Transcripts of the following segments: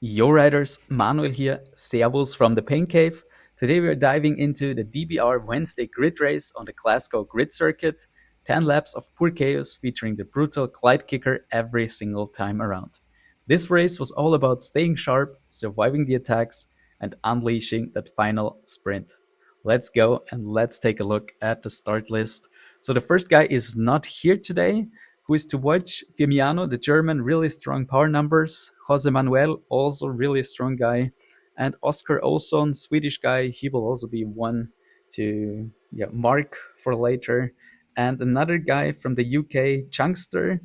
Yo riders, Manuel here, Servus from the Pain Cave. Today we are diving into the DBR Wednesday grid race on the Glasgow grid circuit. 10 laps of pure chaos featuring the brutal Clyde Kicker every single time around. This race was all about staying sharp, surviving the attacks, and unleashing that final sprint. Let's go and let's take a look at the start list. So the first guy is not here today, who is to watch. Firmiano, the German, really strong power numbers. Jose Manuel, also really strong guy. And Oscar Olsson, Swedish guy, he will also be one to mark for later. And another guy from the UK, Chunkster,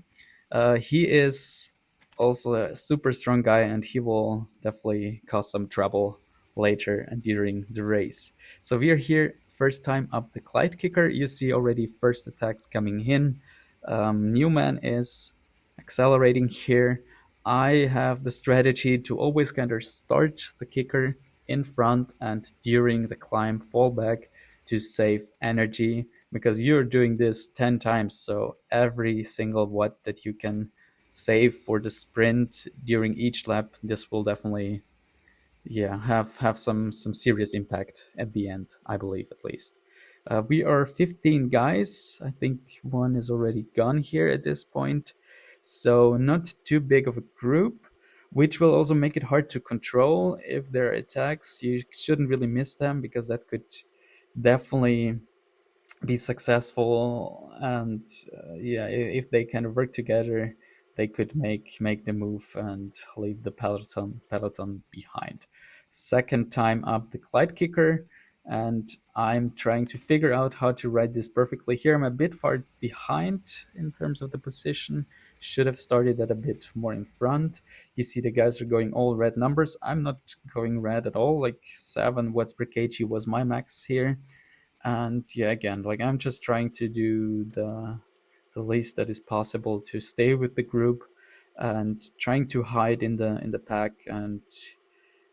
he is also a super strong guy and he will definitely cause some trouble later and during the race. So we are here, first time up the Clyde Kicker. You see already first attacks coming in. Newman is accelerating here. I have the strategy to always kind of start the kicker in front and during the climb fall back to save energy because you're doing this 10 times. So every single watt that you can save for the sprint during each lap, this will definitely have some serious impact at the end, I believe at least. We are 15 guys. I think one is already gone here at this point. So not too big of a group, which will also make it hard to control if there are attacks. You shouldn't really miss them because that could definitely be successful. And if they kind of work together, they could make the move and leave the peloton behind. Second time up the Clyde Kicker, and I'm trying to figure out how to ride this perfectly. Here I'm a bit far behind in terms of the position. Should have started that a bit more in front. You see the guys are going all red numbers. I'm not going red at all. Like 7 watts per kg was my max here. And yeah, again, like I'm just trying to do the least that is possible to stay with the group and trying to hide in the pack and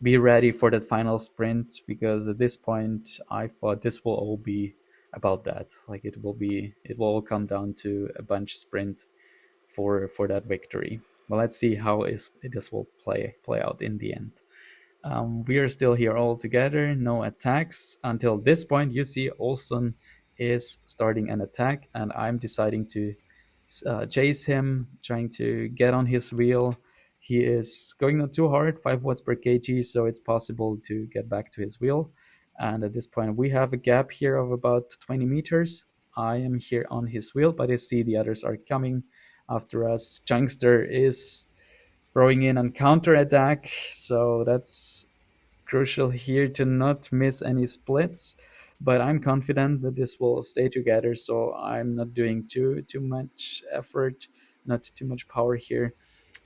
be ready for that final sprint, because at this point I thought this will all be about that. Like it will all come down to a bunch sprint for that victory. Well, let's see how this will play out in the end. We are still here all together, no attacks. Until this point, you see Olsen is starting an attack, and I'm deciding to chase him, trying to get on his wheel. He is going not too hard, 5 watts per kg, so it's possible to get back to his wheel. And at this point, we have a gap here of about 20 meters. I am here on his wheel, but I see the others are coming after us. Chunkster is throwing in on counter attack, so that's crucial here to not miss any splits. But I'm confident that this will stay together, so I'm not doing too much effort, not too much power here.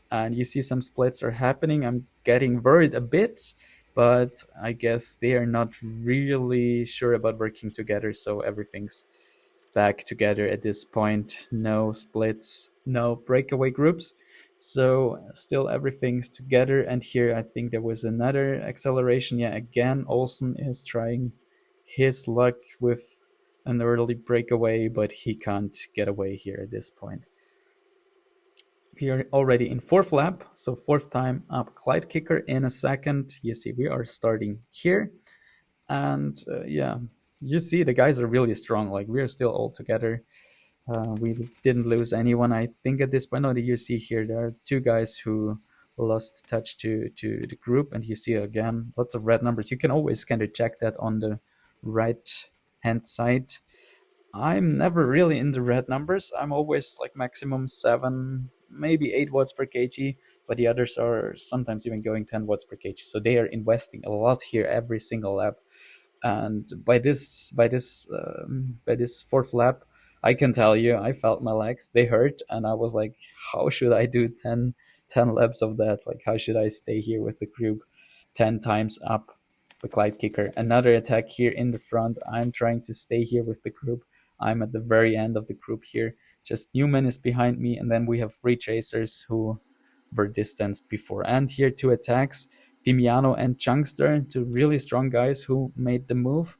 And you see some splits are happening. I'm getting worried a bit, but I guess they are not really sure about working together, so everything's back together at this point. No splits, no breakaway groups. So still everything's together. And here I think there was another acceleration. Yeah, again, Olsen is trying his luck with an early breakaway, but he can't get away here at this point. We are already in fourth lap, so fourth time up Clyde Kicker in a second. You see, we are starting here. And you see the guys are really strong. Like we are still all together. We didn't lose anyone, I think, at this point. No, you see here there are 2 guys who lost touch to the group, and you see again lots of red numbers. You can always kind of check that on the right hand side. I'm never really in the red numbers. I'm always like maximum 7, maybe 8 watts per kg, but the others are sometimes even going 10 watts per kg. So they are investing a lot here every single lap. And by this fourth lap, I can tell you I felt my legs, they hurt, and I was like, how should I do 10 laps of that? Like, how should I stay here with the group 10 times up the Clyde Kicker? Another attack here in the front. I'm trying to stay here with the group. I'm at the very end of the group here. Just Newman is behind me, and then we have 3 chasers who were distanced before. And here 2 attacks, Fimiano and Chunkster, 2 really strong guys who made the move.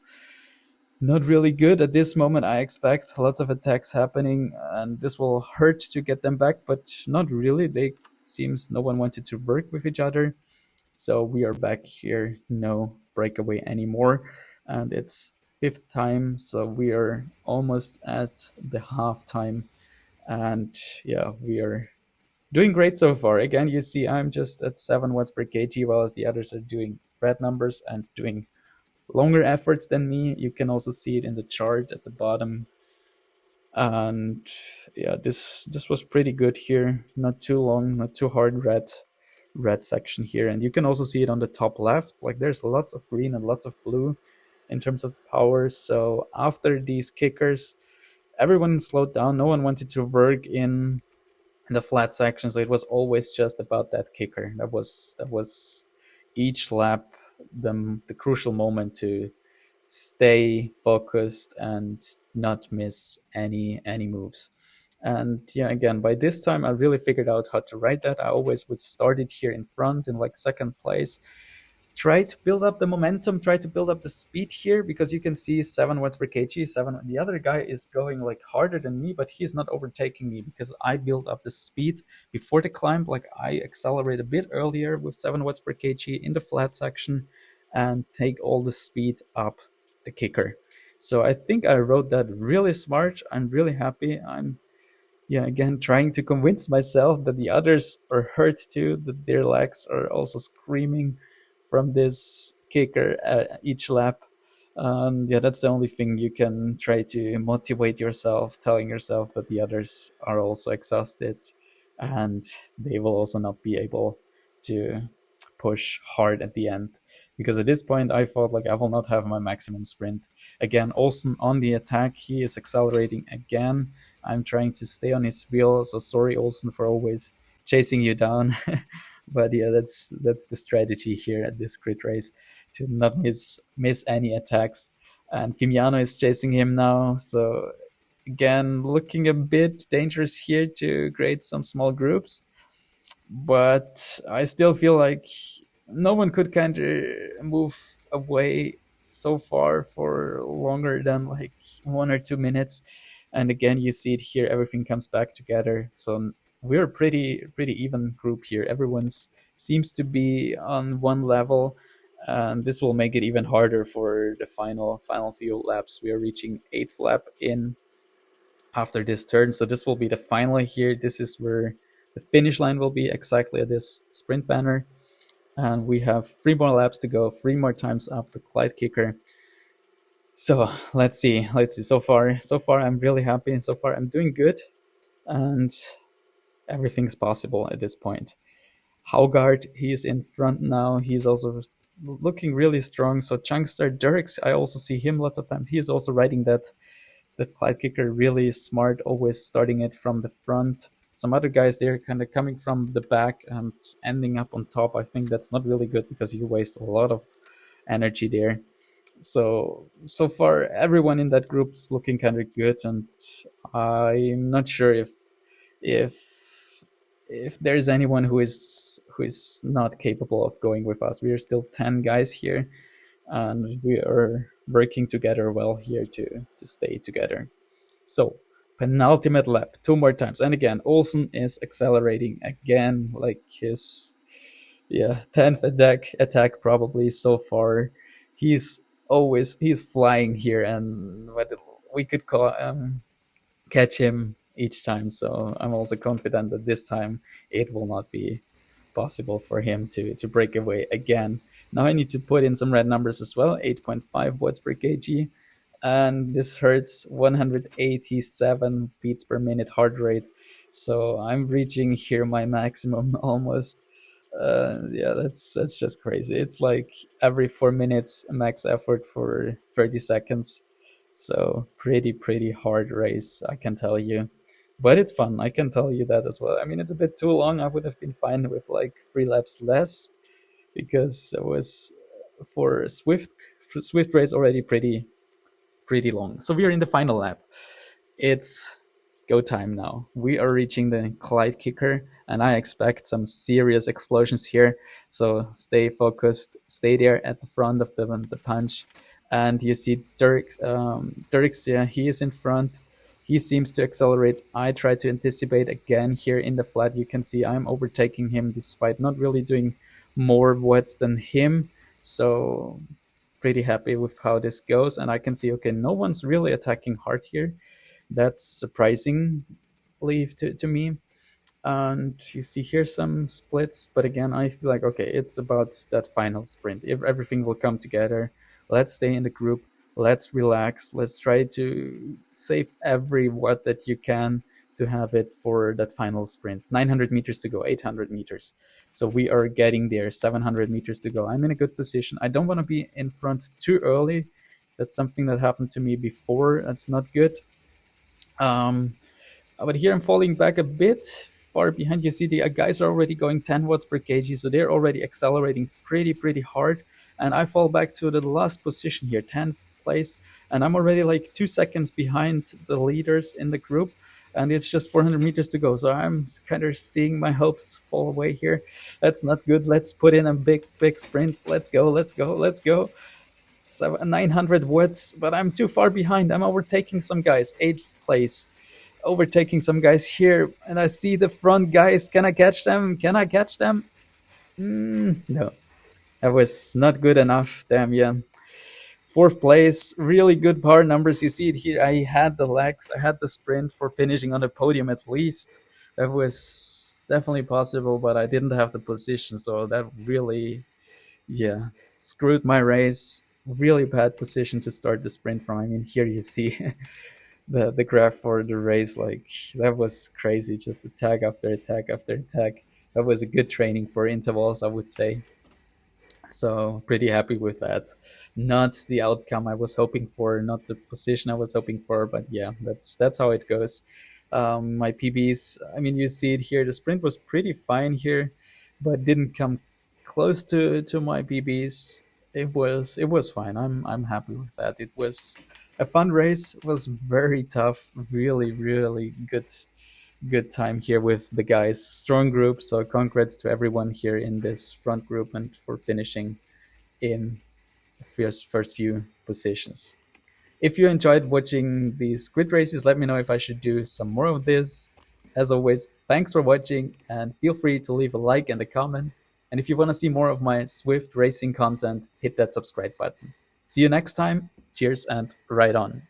Not really good at this moment. I expect lots of attacks happening, and this will hurt to get them back, but not really. They seems no one wanted to work with each other. So we are back here, no breakaway anymore. And it's fifth time, so we are almost at the half time. And yeah, we are doing great so far. Again, you see I'm just at 7 watts per kg, while as the others are doing red numbers and doing longer efforts than me. You can also see it in the chart at the bottom. And yeah, this was pretty good here. Not too long, not too hard red section here. And you can also see it on the top left. Like there's lots of green and lots of blue in terms of power. So after these kickers, everyone slowed down. No one wanted to work in the flat section, so it was always just about that kicker. That was each lap the crucial moment to stay focused and not miss any moves. And yeah, again, by this time I really figured out how to ride that. I always would start it here in front in like second place, try to build up the momentum, try to build up the speed here, because you can see 7 watts per kg, 7. The other guy is going like harder than me, but he's not overtaking me because I build up the speed before the climb. Like I accelerate a bit earlier with 7 watts per kg in the flat section and take all the speed up the kicker. So I think I wrote that really smart. I'm really happy. I'm yeah, again, trying to convince myself that the others are hurt too, that their legs are also screaming from this kicker each lap. Yeah, that's the only thing you can try to motivate yourself, telling yourself that the others are also exhausted and they will also not be able to push hard at the end. Because at this point, I thought like I will not have my maximum sprint. Again, Olsen on the attack, he is accelerating again. I'm trying to stay on his wheel, so sorry, Olsen, for always chasing you down. But yeah, that's the strategy here at this grid race, to not miss any attacks. And Fimiano is chasing him now, so again, looking a bit dangerous here to create some small groups. But I still feel like no one could kind of move away so far for longer than like 1 or 2 minutes. And again, you see it here, everything comes back together. So we're a pretty even group here. Everyone's seems to be on one level, and this will make it even harder for the final few laps. We are reaching 8th lap in after this turn. So this will be the final here. This is where the finish line will be, exactly at this sprint banner. And we have 3 more laps to go, 3 more times up the Clyde Kicker. So let's see. So far, I'm really happy, and so far I'm doing good, and everything's possible at this point. Haugard, he is in front now. He's also looking really strong. So Chunkster, Dirks, I also see him lots of times. He is also riding that Clyde Kicker really smart, always starting it from the front. Some other guys, they're kind of coming from the back and ending up on top. I think that's not really good because you waste a lot of energy there. So far, everyone in that group's looking kind of good, and I'm not sure if if there's anyone who is not capable of going with us. We are still 10 guys here, and we are working together well here to stay together. So penultimate lap, 2 more times, and again Olsen is accelerating again, like his 10th attack probably so far. He's flying here, and what we could call catch him each time. So I'm also confident that this time it will not be possible for him to break away again. Now I need to put in some red numbers as well. 8.5 watts per kg, and this hurts 187 beats per minute heart rate. So I'm reaching here my maximum almost. Yeah, that's just crazy. It's like every 4 minutes max effort for 30 seconds. So pretty hard race, I can tell you. But it's fun, I can tell you that as well. I mean, it's a bit too long. I would have been fine with like 3 laps less, because it was for Swift race already pretty long. So we are in the final lap. It's go time now. We are reaching the Clyde Kicker, and I expect some serious explosions here. So stay focused, stay there at the front of the punch. And you see Dirks, yeah, he is in front. He seems to accelerate. I try to anticipate again here in the flat. You can see I'm overtaking him despite not really doing more watts than him. So pretty happy with how this goes. And I can see, okay, no one's really attacking hard here. That's surprisingly to me. And you see here some splits, but again, I feel like, okay, it's about that final sprint. If everything will come together, let's stay in the group, let's relax, let's try to save every watt that you can to have it for that final sprint. 900 meters to go, 800 meters. So we are getting there, 700 meters to go. I'm in a good position. I don't want to be in front too early. That's something that happened to me before. That's not good. Um, but here I'm falling back a bit far behind. You see the guys are already going 10 watts per kg, so they're already accelerating pretty hard. And I fall back to the last position here, 10th place, and I'm already like 2 seconds behind the leaders in the group. And it's just 400 meters to go, so I'm kind of seeing my hopes fall away here. That's not good. Let's put in a big sprint. Let's go, let's go, let's go. 900 watts, but I'm too far behind. I'm overtaking some guys. 8th place, overtaking some guys here, and I see the front guys. Can I catch them? Can I catch them? No, that was not good enough. Damn, yeah. 4th place, really good power numbers. You see it here. I had the legs, I had the sprint for finishing on the podium at least. That was definitely possible, but I didn't have the position, so that really, yeah, screwed my race. Really bad position to start the sprint from. I mean, here you see the graph for the race. Like, that was crazy, just attack after attack after attack. That was a good training for intervals, I would say. So pretty happy with that. Not the outcome I was hoping for, not the position I was hoping for, but yeah, that's how it goes. My PBs, I mean, you see it here. The sprint was pretty fine here, but didn't come close to my PBs. It was fine. I'm happy with that. It was a fun race. It was very tough. Really good time here with the guys. Strong group. So congrats to everyone here in this front group and for finishing in the first few positions. If you enjoyed watching these grid races, let me know if I should do some more of this. As always, thanks for watching, and feel free to leave a like and a comment. And if you want to see more of my Zwift racing content, hit that subscribe button. See you next time. Cheers and ride on.